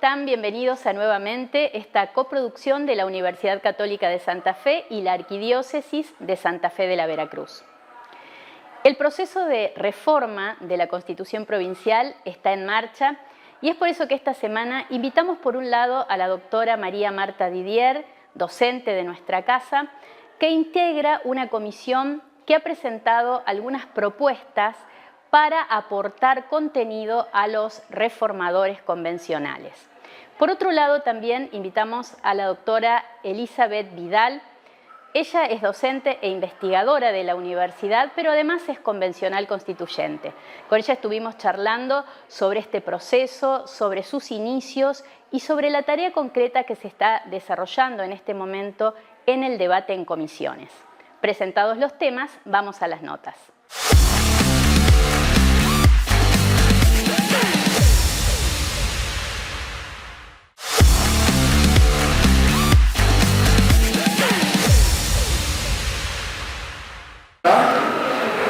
están? Bienvenidos a nuevamente esta coproducción de la Universidad Católica de Santa Fe y la Arquidiócesis de Santa Fe de la Veracruz. El proceso de reforma de la Constitución Provincial está en marcha y es por eso que esta semana invitamos por un lado a la doctora María Marta Didier, docente de nuestra casa, que integra una comisión que ha presentado algunas propuestas para aportar contenido a los reformadores convencionales. Por otro lado, también invitamos a la doctora Elizabeth Vidal. Ella es docente e investigadora de la universidad, pero además es convencional constituyente. Con ella estuvimos charlando sobre este proceso, sobre sus inicios y sobre la tarea concreta que se está desarrollando en este momento en el debate en comisiones. Presentados los temas, vamos a las notas.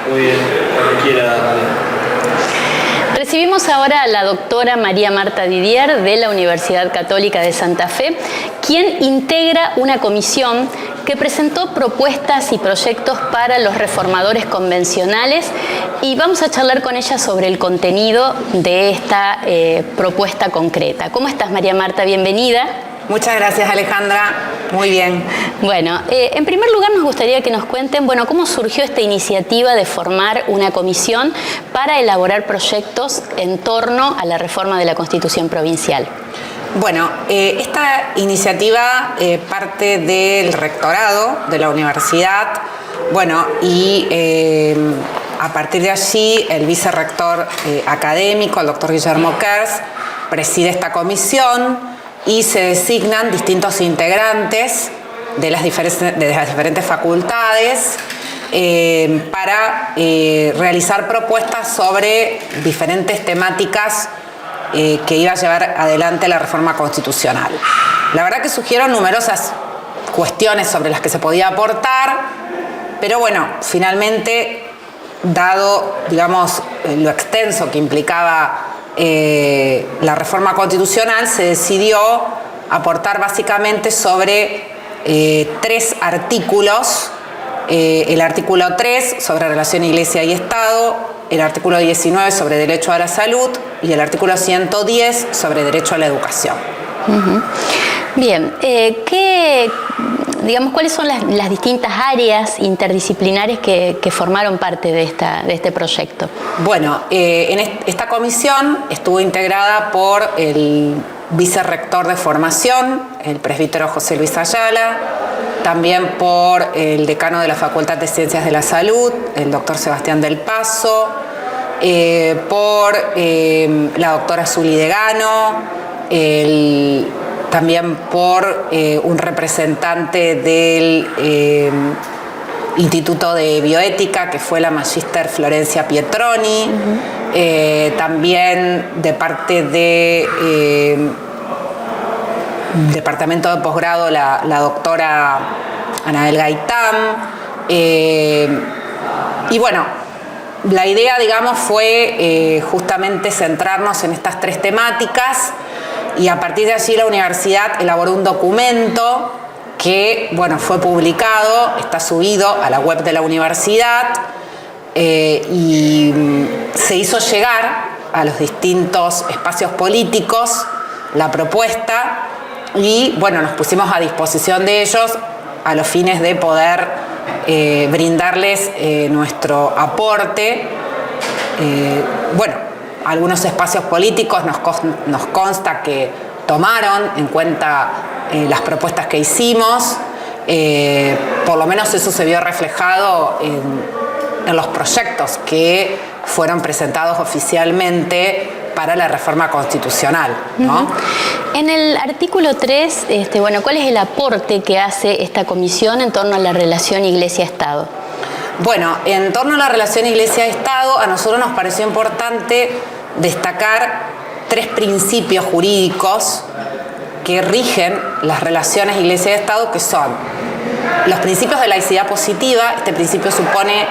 Muy bien, cuando quiera. Recibimos ahora a la doctora María Marta Didier de la Universidad Católica de Santa Fe, quien integra una comisión que presentó propuestas y proyectos para los reformadores convencionales y vamos a charlar con ella sobre el contenido de esta propuesta concreta. ¿Cómo estás, María Marta? Bienvenida. Muchas gracias, Alejandra. Muy bien. Bueno, en primer lugar nos gustaría que nos cuenten, cómo surgió esta iniciativa de formar una comisión para elaborar proyectos en torno a la reforma de la Constitución Provincial. Bueno, esta iniciativa parte del rectorado de la universidad, a partir de allí el vicerrector académico, el doctor Guillermo Kers, preside esta comisión y se designan distintos integrantes de las diferentes facultades para realizar propuestas sobre diferentes temáticas que iba a llevar adelante la reforma constitucional. La verdad que surgieron numerosas cuestiones sobre las que se podía aportar, pero finalmente, dado, lo extenso que implicaba la reforma constitucional, se decidió aportar básicamente sobre 3 artículos. El artículo 3 sobre relación Iglesia y Estado, el artículo 19 sobre derecho a la salud y el artículo 110 sobre derecho a la educación. Bien, ¿cuáles son las distintas áreas interdisciplinares que formaron parte de este proyecto? Esta comisión estuvo integrada por el vicerrector de formación, el presbítero José Luis Ayala, también por el decano de la Facultad de Ciencias de la Salud, el doctor Sebastián del Paso, por la doctora Zuli Degano, también por un representante del Instituto de Bioética, que fue la magíster Florencia Pietroni, también de parte de Departamento de Posgrado la doctora Anabel Gaitán. La idea, fue justamente centrarnos en estas 3 temáticas y a partir de allí la universidad elaboró un documento que, fue publicado, está subido a la web de la universidad y se hizo llegar a los distintos espacios políticos la propuesta y, nos pusimos a disposición de ellos a los fines de poder brindarles nuestro aporte. Algunos espacios políticos nos consta que tomaron en cuenta las propuestas que hicimos, por lo menos eso se vio reflejado en los proyectos que fueron presentados oficialmente para la reforma constitucional, ¿no? En el artículo 3, ¿cuál es el aporte que hace esta comisión en torno a la relación Iglesia-Estado? En torno a la relación Iglesia-Estado, a nosotros nos pareció importante destacar 3 principios jurídicos que rigen las relaciones Iglesia-Estado, que son los principios de laicidad positiva. Este principio supone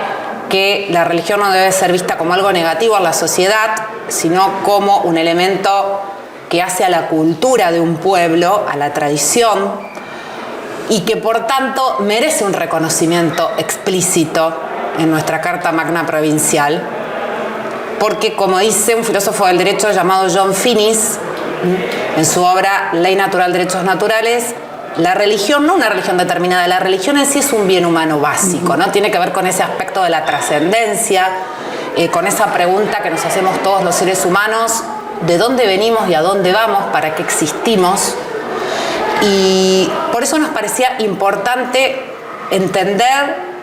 que la religión no debe ser vista como algo negativo en la sociedad, sino como un elemento que hace a la cultura de un pueblo, a la tradición, y que por tanto merece un reconocimiento explícito en nuestra Carta Magna Provincial, porque, como dice un filósofo del derecho llamado John Finnis, en su obra Ley Natural, Derechos Naturales, la religión, no una religión determinada, la religión en sí es un bien humano básico, ¿no? Tiene que ver con ese aspecto de la trascendencia, con esa pregunta que nos hacemos todos los seres humanos: ¿de dónde venimos y a dónde vamos? ¿Para qué existimos? Y por eso nos parecía importante entender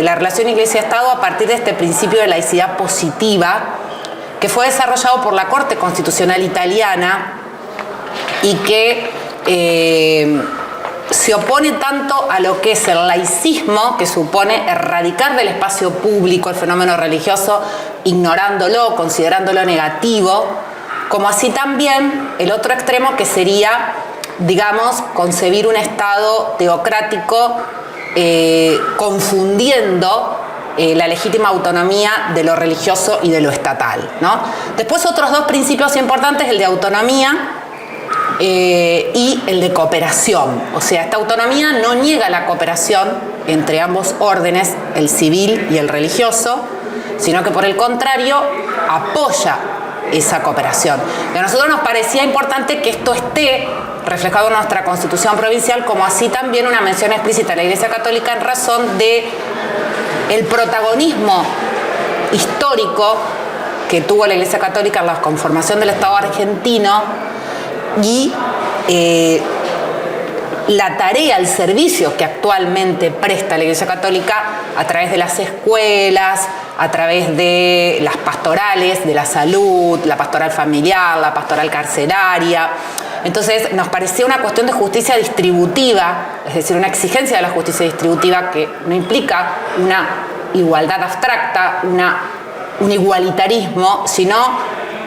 la relación Iglesia-Estado a partir de este principio de laicidad positiva, que fue desarrollado por la Corte Constitucional Italiana y que se opone tanto a lo que es el laicismo, que supone erradicar del espacio público el fenómeno religioso, ignorándolo, considerándolo negativo, como así también el otro extremo, que sería, digamos, concebir un Estado teocrático confundiendo la legítima autonomía de lo religioso y de lo estatal, ¿no? Después, otros dos principios importantes: el de autonomía y el de cooperación. O sea, esta autonomía no niega la cooperación entre ambos órdenes, el civil y el religioso, sino que, por el contrario, apoya esa cooperación. Y a nosotros nos parecía importante que esto esté reflejado en nuestra Constitución provincial, como así también una mención explícita a la Iglesia Católica en razón de el protagonismo histórico que tuvo la Iglesia Católica en la conformación del Estado argentino y la tarea, el servicio que actualmente presta la Iglesia Católica a través de las escuelas, a través de las pastorales de la salud, la pastoral familiar, la pastoral carceraria. Entonces, nos parecía una cuestión de justicia distributiva, es decir, una exigencia de la justicia distributiva que no implica una igualdad abstracta, un igualitarismo, sino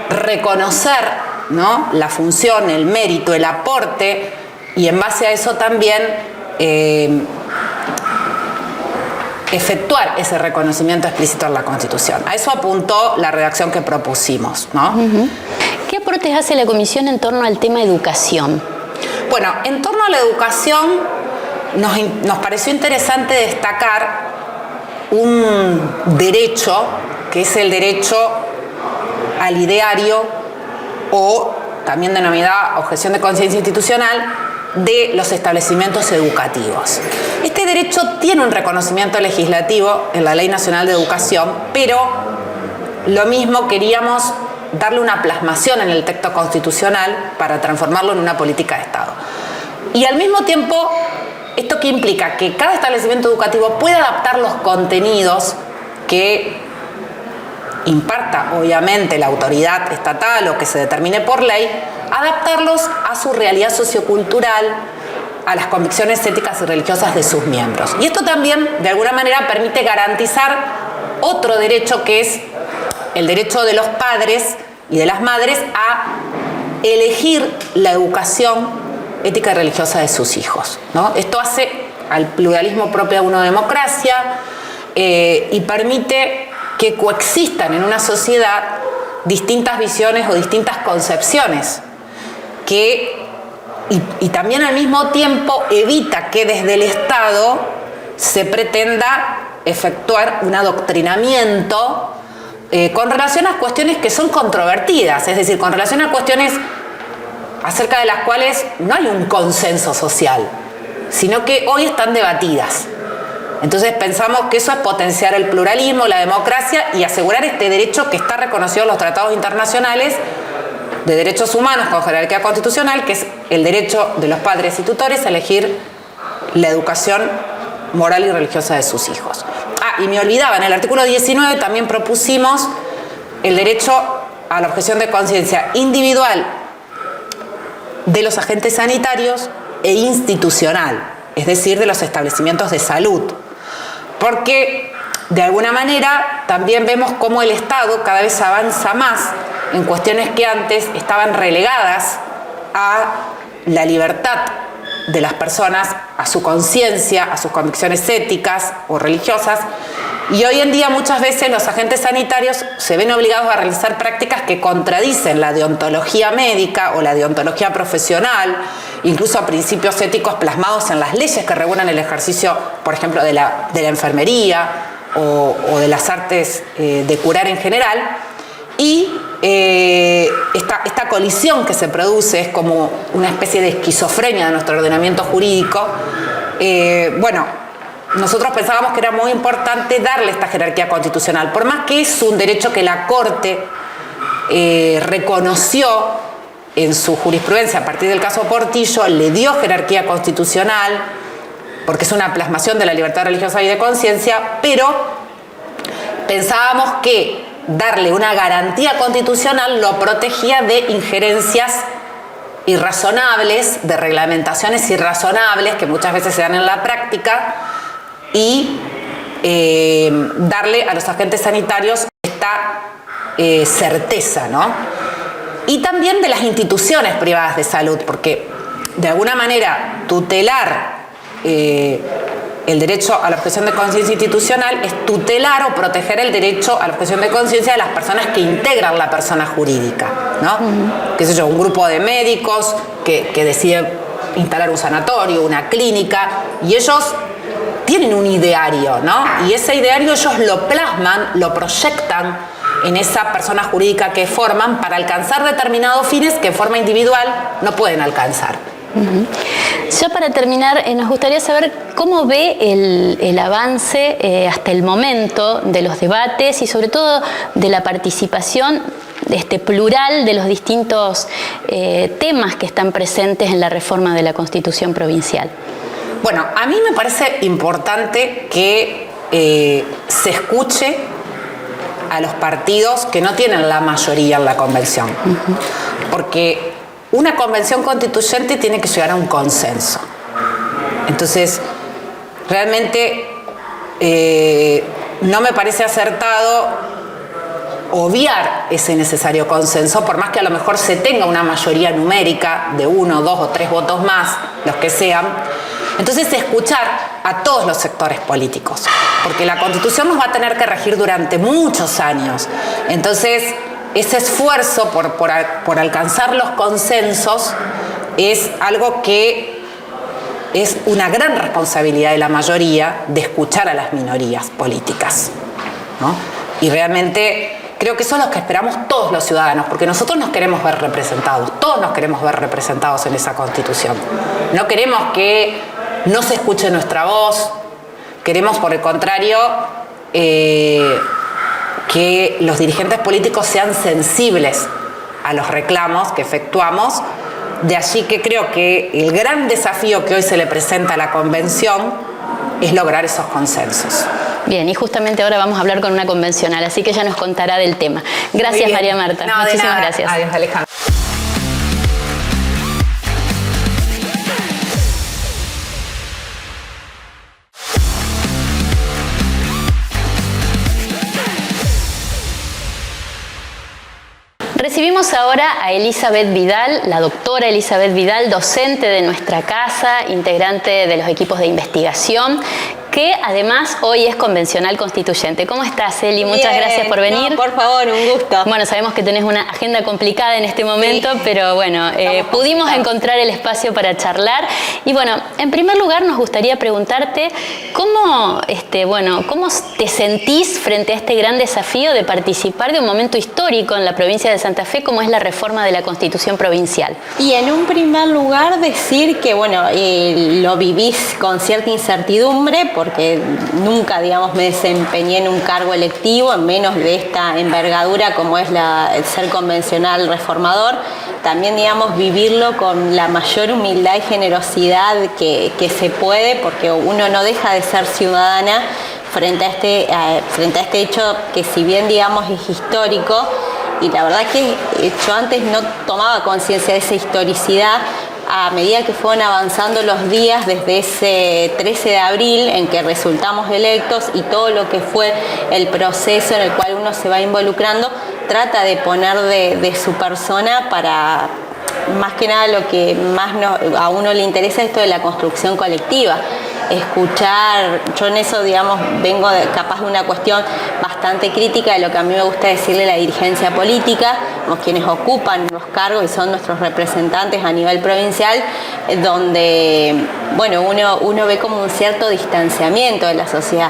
reconocer, ¿no?, la función, el mérito, el aporte, y en base a eso también efectuar ese reconocimiento explícito en la Constitución. A eso apuntó la redacción que propusimos, ¿no? ¿Qué aportes hace la Comisión en torno al tema educación? Bueno, en torno a la educación nos pareció interesante destacar un derecho, que es el derecho al ideario, o también denominada objeción de conciencia institucional, de los establecimientos educativos. Este derecho tiene un reconocimiento legislativo en la Ley Nacional de Educación, pero lo mismo queríamos darle una plasmación en el texto constitucional para transformarlo en una política de Estado. Y al mismo tiempo, ¿esto qué implica? Que cada establecimiento educativo puede adaptar los contenidos que imparta, obviamente, la autoridad estatal o que se determine por ley, adaptarlos a su realidad sociocultural, a las convicciones éticas y religiosas de sus miembros. Y esto también, de alguna manera, permite garantizar otro derecho, que es el derecho de los padres y de las madres a elegir la educación ética y religiosa de sus hijos, ¿no? Esto hace al pluralismo propio de una democracia y permite que coexistan en una sociedad distintas visiones o distintas concepciones, y también al mismo tiempo evita que desde el Estado se pretenda efectuar un adoctrinamiento con relación a cuestiones que son controvertidas, es decir, con relación a cuestiones acerca de las cuales no hay un consenso social, sino que hoy están debatidas. Entonces pensamos que eso es potenciar el pluralismo, la democracia y asegurar este derecho que está reconocido en los tratados internacionales de derechos humanos con jerarquía constitucional, que es el derecho de los padres y tutores a elegir la educación moral y religiosa de sus hijos. Y me olvidaba, en el artículo 19 también propusimos el derecho a la objeción de conciencia individual de los agentes sanitarios e institucional, es decir, de los establecimientos de salud. Porque, de alguna manera, también vemos cómo el Estado cada vez avanza más en cuestiones que antes estaban relegadas a la libertad de las personas, a su conciencia, a sus convicciones éticas o religiosas, Y hoy en día muchas veces los agentes sanitarios se ven obligados a realizar prácticas que contradicen la deontología médica o la deontología profesional, incluso principios éticos plasmados en las leyes que regulan el ejercicio, por ejemplo, de la enfermería o de las artes de curar en general. Y esta colisión que se produce es como una especie de esquizofrenia de nuestro ordenamiento jurídico. Nosotros pensábamos que era muy importante darle esta jerarquía constitucional, por más que es un derecho que la Corte reconoció en su jurisprudencia a partir del caso Portillo, le dio jerarquía constitucional, porque es una plasmación de la libertad religiosa y de conciencia, pero pensábamos que darle una garantía constitucional lo protegía de injerencias irrazonables, de reglamentaciones irrazonables que muchas veces se dan en la práctica, y darle a los agentes sanitarios esta certeza, ¿no? Y también de las instituciones privadas de salud, porque de alguna manera tutelar el derecho a la objeción de conciencia institucional es tutelar o proteger el derecho a la objeción de conciencia de las personas que integran la persona jurídica, ¿no? Qué sé yo, un grupo de médicos que decide instalar un sanatorio, una clínica, y ellos tienen un ideario, ¿no? Y ese ideario ellos lo plasman, lo proyectan en esa persona jurídica que forman para alcanzar determinados fines que en forma individual no pueden alcanzar. Ya para terminar, nos gustaría saber cómo ve el avance hasta el momento de los debates y sobre todo de la participación plural de los distintos temas que están presentes en la reforma de la Constitución provincial. Bueno, a mí me parece importante que se escuche a los partidos que no tienen la mayoría en la convención, porque una convención constituyente tiene que llegar a un consenso. Entonces, realmente no me parece acertado obviar ese necesario consenso, por más que a lo mejor se tenga una mayoría numérica de 1, 2 o 3 votos más, los que sean. Entonces, escuchar a todos los sectores políticos, porque la Constitución nos va a tener que regir durante muchos años. Entonces, ese esfuerzo por alcanzar los consensos es algo que es una gran responsabilidad de la mayoría de escuchar a las minorías políticas, ¿no? Y realmente creo que son los que esperamos todos los ciudadanos, porque nosotros nos queremos ver representados, todos nos queremos ver representados en esa Constitución. No queremos que no se escuche nuestra voz, queremos por el contrario que los dirigentes políticos sean sensibles a los reclamos que efectuamos. De allí que creo que el gran desafío que hoy se le presenta a la Convención es lograr esos consensos. Bien, y justamente ahora vamos a hablar con una convencional, así que ella nos contará del tema. Gracias, María Marta. No, muchísimas gracias. Adiós, Alejandra. Recibimos ahora a Elizabeth Vidal, la doctora Elizabeth Vidal, docente de nuestra casa, integrante de los equipos de investigación, que además hoy es convencional constituyente. ¿Cómo estás, Eli? Muchas gracias por venir. No, por favor, un gusto. Bueno, sabemos que tenés una agenda complicada en este momento, sí, pero bueno, pudimos encontrar el espacio para charlar. Y bueno, en primer lugar nos gustaría preguntarte cómo te sentís frente a este gran desafío de participar de un momento histórico en la provincia de Santa Fe, como es la reforma de la Constitución provincial. Y en un primer lugar decir que, lo vivís con cierta incertidumbre, porque nunca, me desempeñé en un cargo electivo, en menos de esta envergadura como es el ser convencional reformador. También, vivirlo con la mayor humildad y generosidad que se puede, porque uno no deja de ser ciudadana frente a este hecho que, si bien, es histórico, y la verdad que yo antes no tomaba conciencia de esa historicidad. A medida que fueron avanzando los días desde ese 13 de abril en que resultamos electos y todo lo que fue el proceso en el cual uno se va involucrando, trata de poner de su persona para, más que nada, lo que más a uno le interesa es esto de la construcción colectiva. escuchar, yo en eso, digamos, vengo capaz de una cuestión bastante crítica de lo que a mí me gusta decirle la dirigencia política, quienes ocupan los cargos y son nuestros representantes a nivel provincial, donde, bueno, uno ve como un cierto distanciamiento de la sociedad.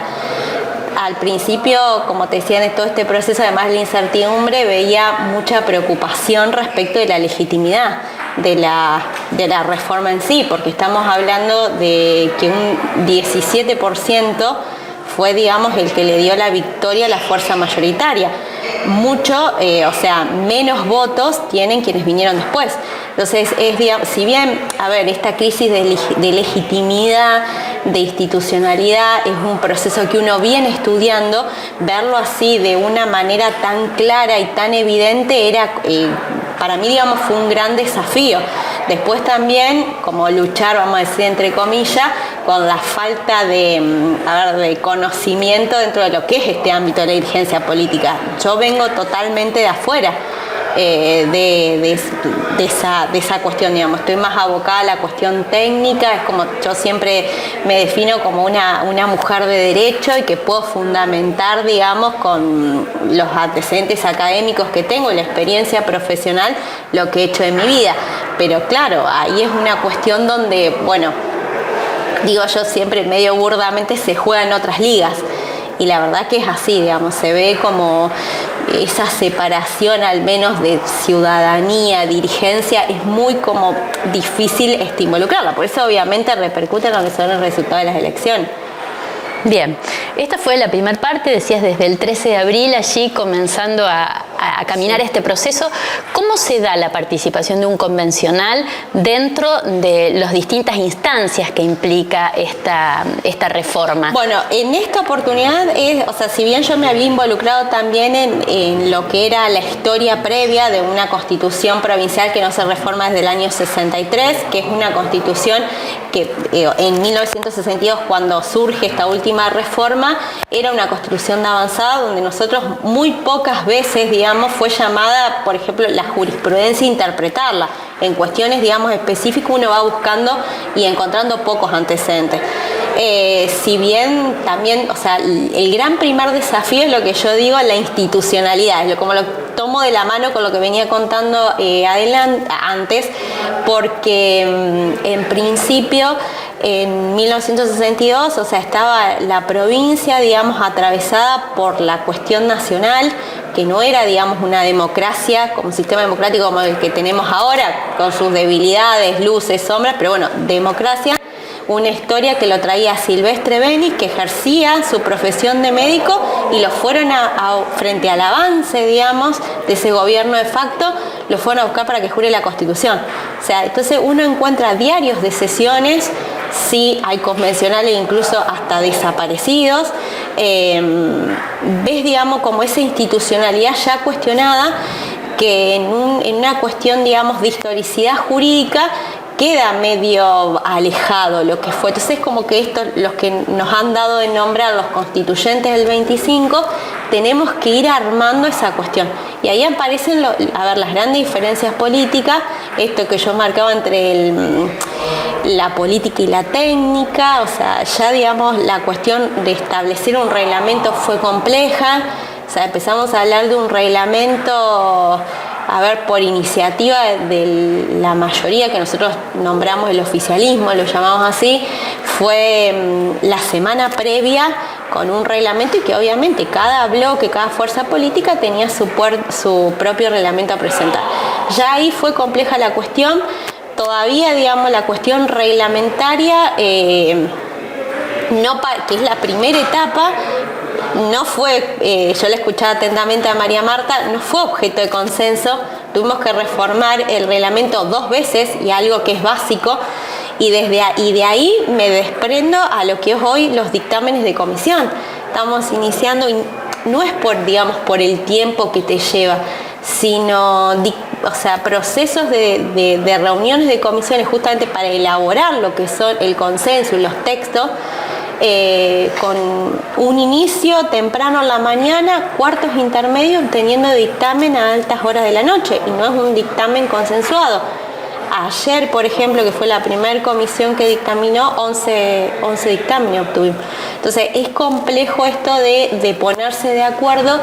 Al principio, como te decía, en todo este proceso, además de la incertidumbre, veía mucha preocupación respecto de la legitimidad de la reforma en sí, porque estamos hablando de que un 17% fue, digamos, el que le dio la victoria a la fuerza mayoritaria. Mucho, o sea, menos votos tienen quienes vinieron después. Entonces, si bien, a ver, esta crisis de legitimidad, de institucionalidad, es un proceso que uno viene estudiando, verlo así de una manera tan clara y tan evidente era, para mí, digamos, fue un gran desafío. Después también, como luchar, vamos a decir, entre comillas, con la falta de conocimiento dentro de lo que es este ámbito de la dirigencia política. Yo vengo totalmente de afuera de esa cuestión, digamos. Estoy más abocada a la cuestión técnica, es como yo siempre me defino como una mujer de derecho y que puedo fundamentar, digamos, con los antecedentes académicos que tengo y la experiencia profesional, lo que he hecho en mi vida. Pero claro, ahí es una cuestión donde, bueno, digo yo siempre medio burdamente, se juega en otras ligas. Y la verdad que es así, digamos, se ve como esa separación al menos de ciudadanía, dirigencia, es muy como difícil involucrarla. Por eso obviamente repercute en lo que son el resultado de las elecciones. Bien, esta fue la primera parte, decías desde el 13 de abril, allí comenzando a caminar este proceso. ¿Cómo se da la participación de un convencional dentro de las distintas instancias que implica esta reforma? Bueno, en esta oportunidad, o sea, si bien yo me había involucrado también en lo que era la historia previa de una constitución provincial que no se reforma desde el año 63, que es una constitución que en 1962, cuando surge esta última reforma, era una constitución de avanzada donde nosotros muy pocas veces, digamos, fue llamada, por ejemplo, la jurisprudencia a interpretarla. En cuestiones, digamos, específicas uno va buscando y encontrando pocos antecedentes. Si bien también, o sea, el gran primer desafío es lo que yo digo, la institucionalidad, como lo tomo de la mano con lo que venía contando antes, porque en principio en 1962, o sea, estaba la provincia, digamos, atravesada por la cuestión nacional, que no era, digamos, una democracia como un sistema democrático como el que tenemos ahora, con sus debilidades, luces, sombras, pero bueno, democracia. Una historia que lo traía Silvestre Beni, que ejercía su profesión de médico y lo fueron frente al avance, digamos, de ese gobierno de facto, lo fueron a buscar para que jure la Constitución. O sea, entonces uno encuentra diarios de sesiones, sí, hay convencionales incluso hasta desaparecidos. Ves, digamos, como esa institucionalidad ya cuestionada, que en una cuestión, digamos, de historicidad jurídica, queda medio alejado lo que fue. Entonces, como que estos, los que nos han dado de nombrar los constituyentes del 25, tenemos que ir armando esa cuestión. Y ahí aparecen, las grandes diferencias políticas, esto que yo marcaba entre la política y la técnica, o sea, ya, digamos, la cuestión de establecer un reglamento fue compleja. O sea, empezamos a hablar de un reglamento, por iniciativa de la mayoría que nosotros nombramos el oficialismo, lo llamamos así, fue la semana previa con un reglamento y que obviamente cada bloque, cada fuerza política tenía su propio reglamento a presentar. Ya ahí fue compleja la cuestión, todavía, digamos, la cuestión reglamentaria, que es la primera etapa, no fue, yo le escuchaba atentamente a María Marta, no fue objeto de consenso, tuvimos que reformar el reglamento 2 veces y algo que es básico, y de ahí me desprendo a lo que es hoy los dictámenes de comisión. Estamos iniciando, y no es por el tiempo que te lleva, sino procesos de reuniones de comisiones justamente para elaborar lo que son el consenso y los textos, con un inicio temprano en la mañana, cuartos intermedios, teniendo dictamen a altas horas de la noche, y no es un dictamen consensuado. ayer, por ejemplo, que fue la primera comisión que dictaminó, 11 dictámenes obtuvimos. Entonces es complejo esto de ponerse de acuerdo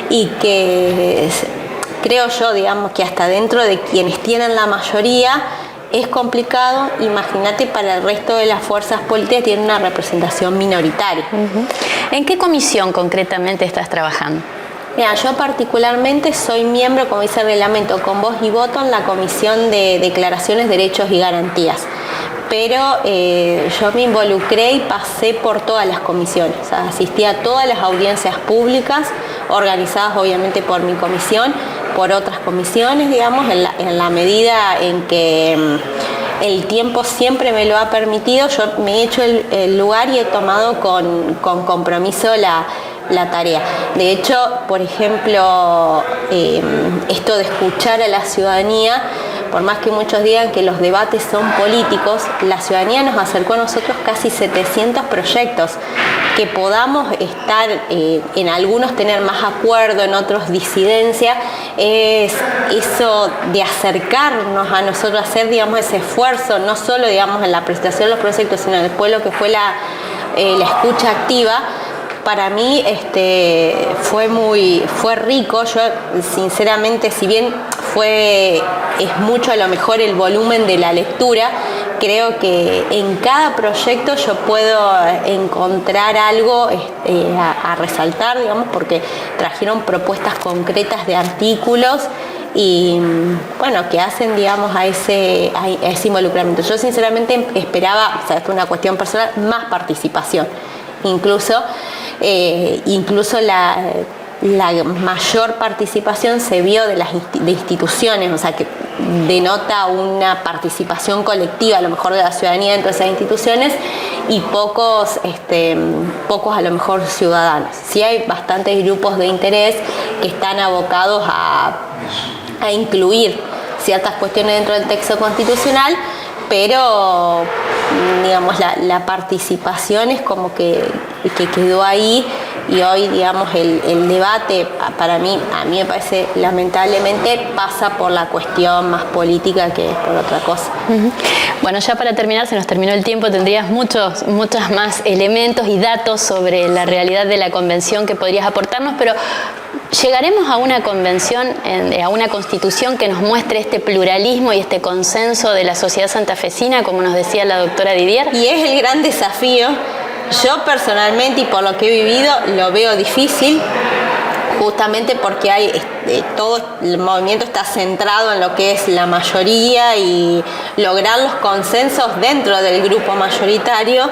y que creo yo, digamos, que hasta dentro de quienes tienen la mayoría es complicado. Imagínate para el resto de las fuerzas políticas tienen una representación minoritaria. ¿En qué comisión concretamente estás trabajando? Mira, yo particularmente soy miembro, como dice el reglamento, con voz y voto en la Comisión de Declaraciones, Derechos y Garantías. Pero yo me involucré y pasé por todas las comisiones. O sea, asistí a todas las audiencias públicas, organizadas obviamente por mi comisión, por otras comisiones, digamos, en la medida en que el tiempo siempre me lo ha permitido. Yo me he hecho el lugar y he tomado con compromiso la tarea. De hecho, por ejemplo, esto de escuchar a la ciudadanía, por más que muchos digan que los debates son políticos, la ciudadanía nos acercó a nosotros casi 700 proyectos. Que podamos estar, en algunos tener más acuerdo, en otros disidencia, es eso de acercarnos a nosotros, hacer, digamos, ese esfuerzo, no solo, digamos, en la presentación de los proyectos, sino después lo que fue la escucha activa. Para mí fue rico. Yo sinceramente, si bien es mucho a lo mejor el volumen de la lectura, creo que en cada proyecto yo puedo encontrar algo a resaltar, digamos, porque trajeron propuestas concretas de artículos y bueno, que hacen, digamos, a ese involucramiento. Yo sinceramente esperaba, o sea, esto es una cuestión personal, más participación. Incluso la mayor participación se vio de instituciones, o sea, que denota una participación colectiva a lo mejor de la ciudadanía dentro de esas instituciones y pocos a lo mejor ciudadanos. Sí hay bastantes grupos de interés que están abocados a incluir ciertas cuestiones dentro del texto constitucional, pero digamos la participación es como que quedó ahí y hoy, digamos, el debate a mí me parece, lamentablemente pasa por la cuestión más política que por otra cosa. Bueno, ya para terminar, se nos terminó el tiempo, tendrías muchos más elementos y datos sobre la realidad de la convención que podrías aportarnos, pero ¿llegaremos a una convención, a una constitución que nos muestre este pluralismo y este consenso de la sociedad santafesina, como nos decía la doctora Didier? Y es el gran desafío. Yo personalmente, y por lo que he vivido, lo veo difícil, justamente porque todo el movimiento está centrado en lo que es la mayoría y lograr los consensos dentro del grupo mayoritario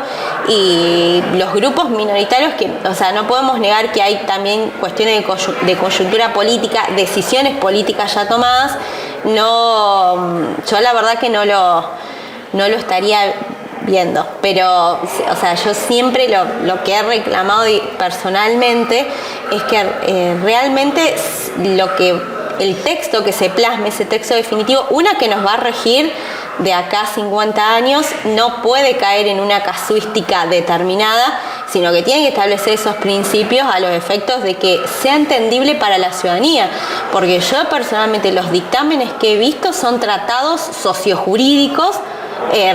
y los grupos minoritarios que, o sea, no podemos negar que hay también cuestiones de coyuntura política, decisiones políticas ya tomadas. Yo la verdad que no lo estaría viendo, pero o sea, yo siempre lo que he reclamado personalmente es que realmente el texto que se plasme, ese texto definitivo, que nos va a regir de acá a 50 años, no puede caer en una casuística determinada, sino que tiene que establecer esos principios a los efectos de que sea entendible para la ciudadanía, porque yo personalmente los dictámenes que he visto son tratados sociojurídicos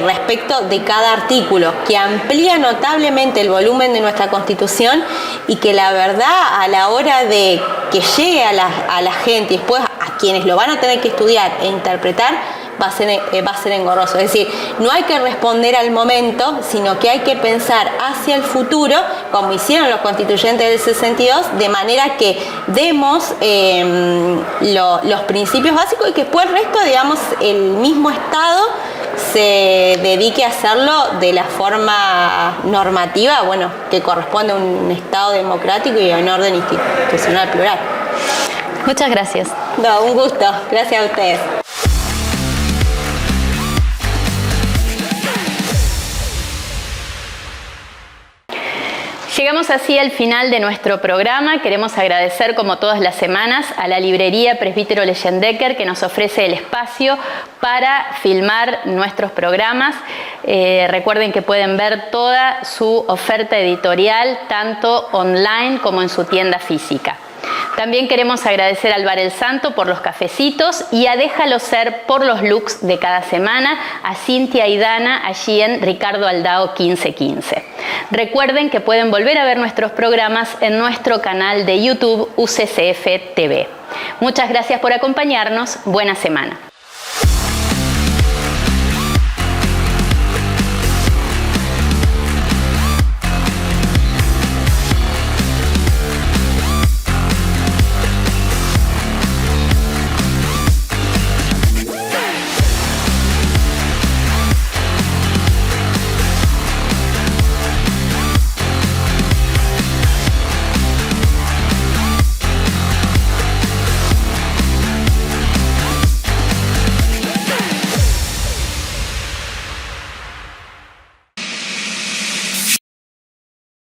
respecto de cada artículo, que amplía notablemente el volumen de nuestra Constitución y que la verdad, a la hora de que llegue a la gente y después a quienes lo van a tener que estudiar e interpretar, va a ser engorroso. Es decir, no hay que responder al momento, sino que hay que pensar hacia el futuro, como hicieron los constituyentes del 62, de manera que demos los principios básicos y que después el resto, digamos, el mismo Estado se dedique a hacerlo de la forma normativa, bueno, que corresponde a un Estado democrático y a un orden institucional plural. Muchas gracias. No, un gusto. Gracias a ustedes. Llegamos así al final de nuestro programa. Queremos agradecer, como todas las semanas, a la librería Presbítero Leyendecker, que nos ofrece el espacio para filmar nuestros programas. Recuerden que pueden ver toda su oferta editorial, tanto online como en su tienda física. También queremos agradecer al Bar El Santo por los cafecitos y a Déjalo Ser por los looks de cada semana, a Cintia y Dana allí en Ricardo Aldao 1515. Recuerden que pueden volver a ver nuestros programas en nuestro canal de YouTube UCCF TV. Muchas gracias por acompañarnos. Buena semana.